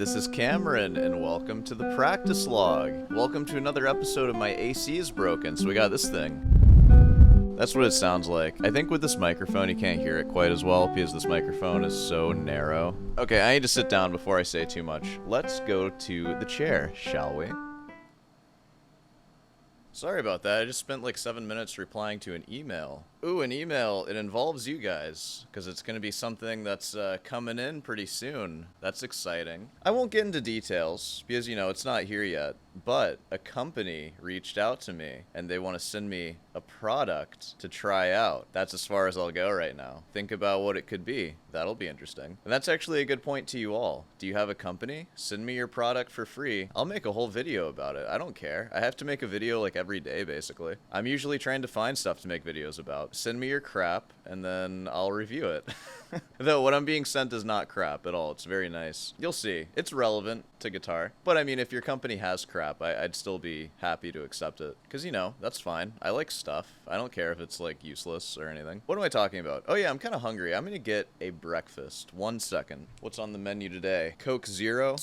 this is Cameron, and welcome to the practice log. Welcome to another episode of My AC is Broken, so we got this thing. That's what it sounds like. I think with this microphone you can't hear it quite as well because this microphone is so narrow. Okay, I need to sit down before I say too much. Let's go to the chair, shall we? Sorry about that, I just spent like 7 minutes replying to an email. Ooh, an email. It involves you guys, because it's going to be something that's coming in pretty soon. That's exciting. I won't get into details, because, you know, it's not here yet, but a company reached out to me, and they want to send me a product to try out. That's as far as I'll go right now. Think about what it could be. That'll be interesting. And that's actually a good point to you all. Do you have a company? Send me your product for free. I'll make a whole video about it. I don't care. I have to make a video like every day, basically. I'm usually trying to find stuff to make videos about. Send me your crap, and then I'll review it. Though what I'm being sent is not crap at all. It's very nice. You'll see. It's relevant to guitar. But I mean, if your company has crap, I'd still be happy to accept it. Because, you know, that's fine. I like stuff. I don't care if it's, like, useless or anything. What am I talking about? Oh, yeah, I'm kind of hungry. I'm going to get a breakfast. 1 second. What's on the menu today? Coke Zero?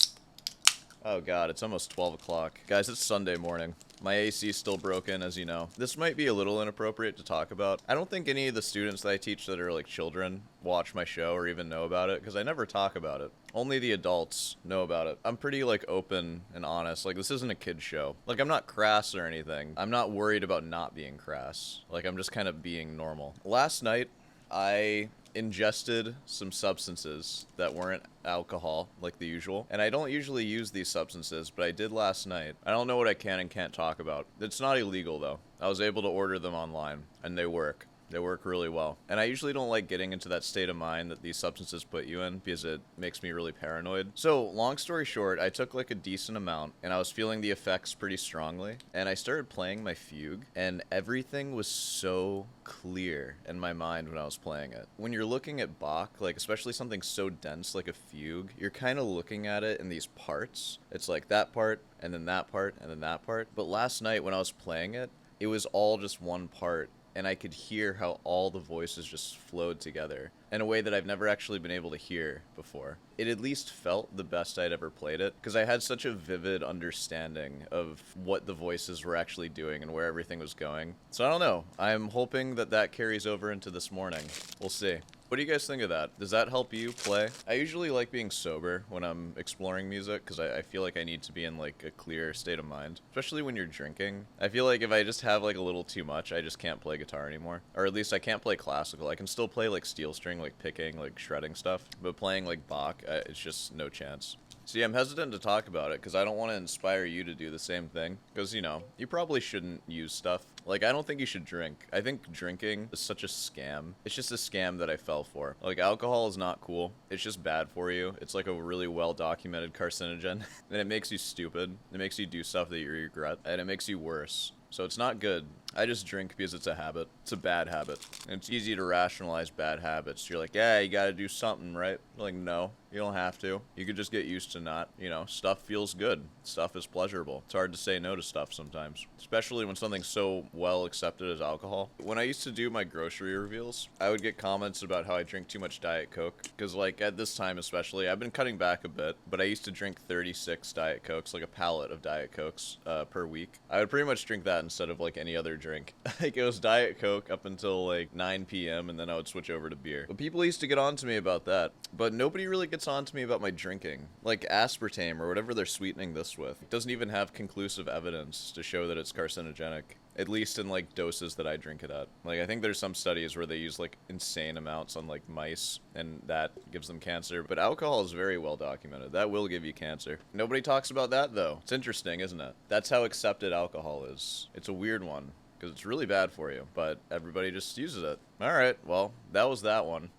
Oh, God, it's almost 12 o'clock. Guys, it's Sunday morning. My AC is still broken, as you know. This might be a little inappropriate to talk about. I don't think any of the students that I teach that are like children watch my show or even know about it, because I never talk about it. Only the adults know about it. I'm pretty like open and honest. Like, this isn't a kid's show. Like, I'm not crass or anything. I'm not worried about not being crass. Like, I'm just kind of being normal. Last night, I ingested some substances that weren't alcohol like the usual, and I don't usually use these substances, but I did last night. I don't know what I can and can't talk about. It's not illegal though. I was able to order them online, and they work. They work really well. And I usually don't like getting into that state of mind that these substances put you in because it makes me really paranoid. So, long story short, I took like a decent amount and I was feeling the effects pretty strongly. And I started playing my fugue and everything was so clear in my mind when I was playing it. When you're looking at Bach, like especially something so dense like a fugue, you're kind of looking at it in these parts. It's like that part and then that part and then that part. But last night when I was playing it, it was all just one part. And I could hear how all the voices just flowed together in a way that I've never actually been able to hear before. It at least felt the best I'd ever played it, because I had such a vivid understanding of what the voices were actually doing and where everything was going. So I don't know. I'm hoping that that carries over into this morning. We'll see. What do you guys think of that? Does that help you play? I usually like being sober when I'm exploring music because I feel like I need to be in like a clear state of mind, especially when you're drinking. I feel like if I just have like a little too much, I just can't play guitar anymore. Or at least I can't play classical. I can still play like steel string, like picking, like shredding stuff, but playing like Bach, it's just no chance. See, I'm hesitant to talk about it because I don't want to inspire you to do the same thing. Because, you know, you probably shouldn't use stuff. Like, I don't think you should drink. I think drinking is such a scam. It's just a scam that I fell for. Like, alcohol is not cool. It's just bad for you. It's like a really well-documented carcinogen. And it makes you stupid. It makes you do stuff that you regret. And it makes you worse. So it's not good. I just drink because it's a habit. It's a bad habit. And it's easy to rationalize bad habits. You're like, yeah, you gotta do something, right? Like, no, you don't have to. You could just get used to not, you know, stuff feels good. Stuff is pleasurable. It's hard to say no to stuff sometimes, especially when something's so well accepted as alcohol. When I used to do my grocery reveals, I would get comments about how I drink too much Diet Coke. Because, like, at this time especially, I've been cutting back a bit, but I used to drink 36 Diet Cokes, like a pallet of Diet Cokes per week. I would pretty much drink that instead of, like, any other drink. Like, it was Diet Coke up until, like, 9 p.m., and then I would switch over to beer. But people used to get on to me about that. But nobody really gets on to me about my drinking. Like, aspartame, or whatever they're sweetening this with, it doesn't even have conclusive evidence to show that it's carcinogenic. At least in, like, doses that I drink it at. Like, I think there's some studies where they use, like, insane amounts on, like, mice, and that gives them cancer. But alcohol is very well documented. That will give you cancer. Nobody talks about that, though. It's interesting, isn't it? That's how accepted alcohol is. It's a weird one, because it's really bad for you, but everybody just uses it. Alright, well, that was that one.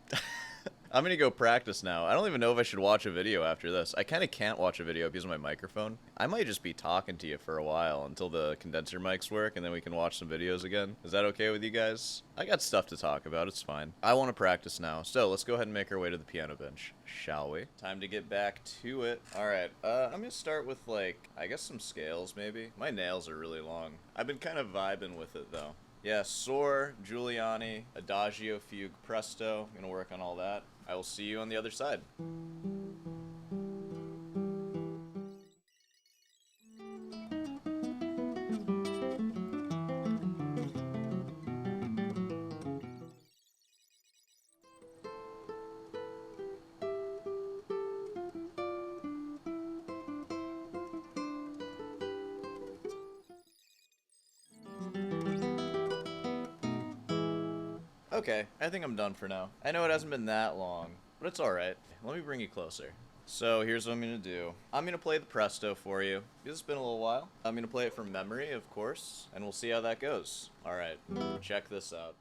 I'm gonna go practice now. I don't even know if I should watch a video after this. I kind of can't watch a video because of my microphone. I might just be talking to you for a while until the condenser mics work, and then we can watch some videos again. Is that okay with you guys? I got stuff to talk about. It's fine. I want to practice now. So let's go ahead and make our way to the piano bench, shall we? Time to get back to it. Alright, I'm gonna start with, like, I guess some scales, maybe. My nails are really long. I've been kind of vibing with it, though. Yeah, Soar, Giuliani, Adagio, Fugue, Presto. I'm gonna work on all that. I will see you on the other side. Okay, I think I'm done for now. I know it hasn't been that long, but it's alright. Let me bring you closer. So here's what I'm going to do. I'm going to play the Presto for you, because it's been a little while. I'm going to play it from memory, of course, and we'll see how that goes. Alright, check this out.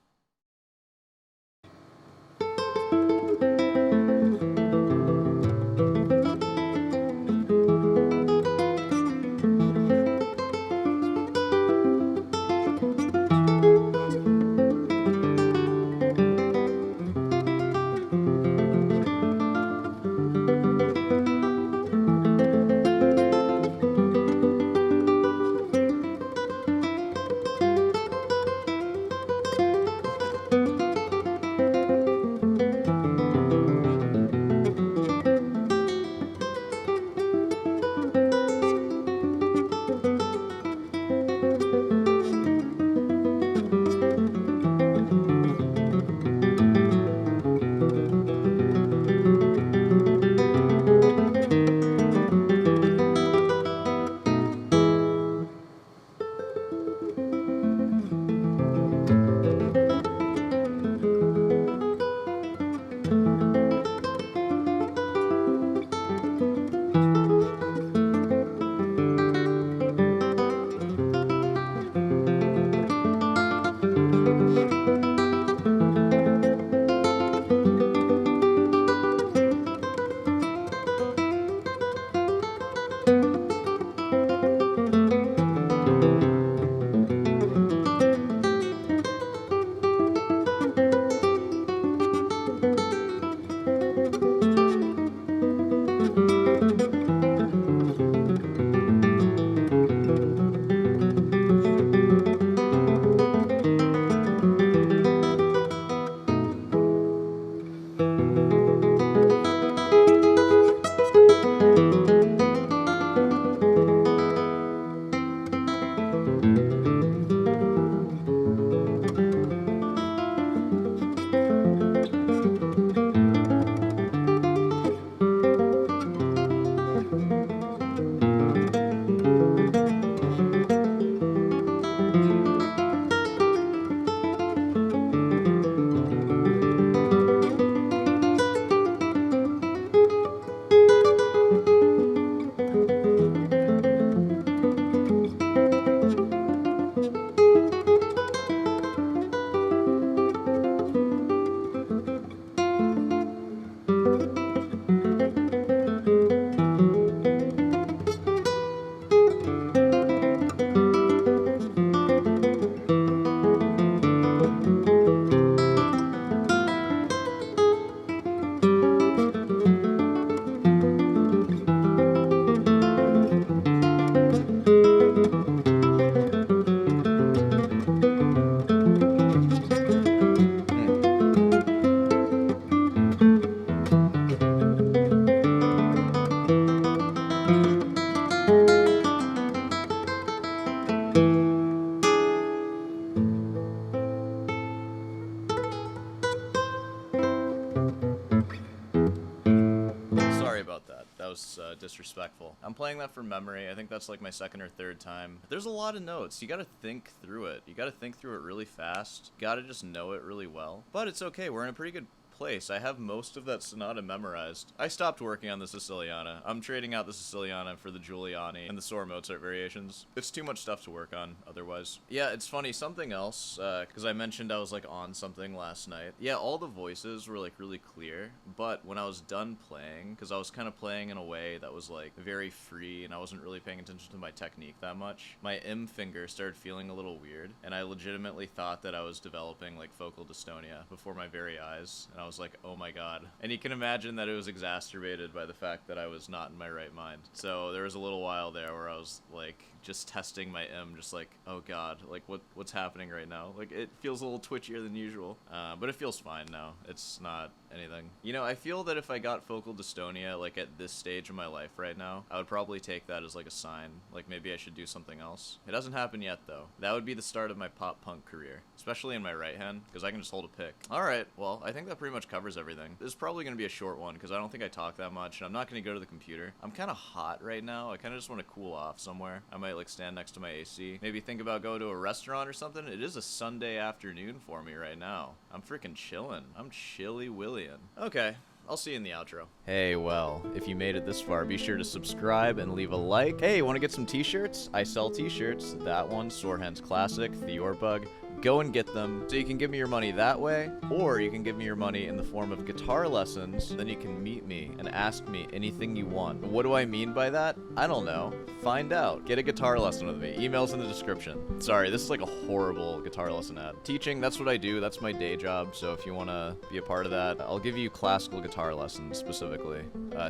Sorry about that. That was disrespectful. I'm playing that from memory. I think that's like my second or third time. There's a lot of notes. You gotta think through it. You gotta think through it really fast. You gotta just know it really well. But it's okay. We're in a pretty good place. I have most of that sonata memorized. I stopped working on the Siciliana. I'm trading out the Siciliana for the Giuliani and the Sore Mozart variations. It's too much stuff to work on otherwise. Yeah, it's funny, something else, because I mentioned I was like on something last night. Yeah, all the voices were like really clear, but when I was done playing, because I was kind of playing in a way that was like very free and I wasn't really paying attention to my technique that much, my M finger started feeling a little weird, and I legitimately thought that I was developing like focal dystonia before my very eyes, and I was like, oh my god. And you can imagine that it was exacerbated by the fact that I was not in my right mind. So there was a little while there where I was like just testing my M, just like, oh god, like what's happening right now? Like it feels a little twitchier than usual, but it feels fine now. It's not anything. You know, I feel that if I got focal dystonia like at this stage of my life right now, I would probably take that as like a sign, like maybe I should do something else. It hasn't happened yet though. That would be the start of my pop punk career, especially in my right hand, because I can just hold a pick. Alright, well, I think that pretty much covers everything. This is probably going to be a short one, because I don't think I talk that much, and I'm not going to go to the computer. I'm kind of hot right now. I kind of just want to cool off somewhere. I might like stand next to my AC. Maybe think about going to a restaurant or something. It is a Sunday afternoon for me right now. I'm freaking chillin'. I'm chilly Willian. Okay. I'll see you in the outro. Hey, well, if you made it this far, be sure to subscribe and leave a like. Hey, want to get some t-shirts? I sell t-shirts. That one, Sorehands Classic, Theorbug. Go and get them so you can give me your money that way, or you can give me your money in the form of guitar lessons. Then you can meet me and ask me anything you want. What do I mean by that? I don't know. Find out. Get a guitar lesson with me. Email's in the description. Sorry, this is like a horrible guitar lesson ad. Teaching, that's what I do. That's my day job. So if you want to be a part of that, I'll give you classical guitar lessons specifically.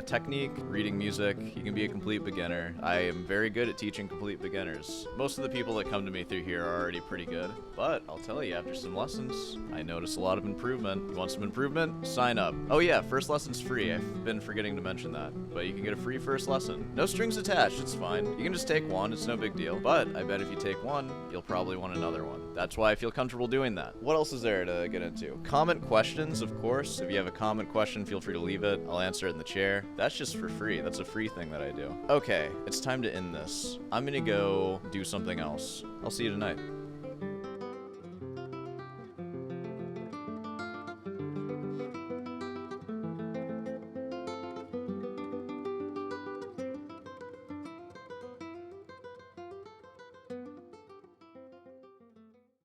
Technique, reading music, you can be a complete beginner. I am very good at teaching complete beginners. Most of the people that come to me through here are already pretty good, but I'll tell you, after some lessons, I notice a lot of improvement. You want some improvement? Sign up. Oh yeah, first lesson's free. I've been forgetting to mention that, but you can get a free first lesson. No strings attached, it's fine. You can just take one, it's no big deal. But I bet if you take one, you'll probably want another one. That's why I feel comfortable doing that. What else is there to get into? Comment questions, of course. If you have a comment question, feel free to leave it. I'll answer it in the chair. That's just for free. That's a free thing that I do. Okay, it's time to end this. I'm gonna go do something else. I'll see you tonight.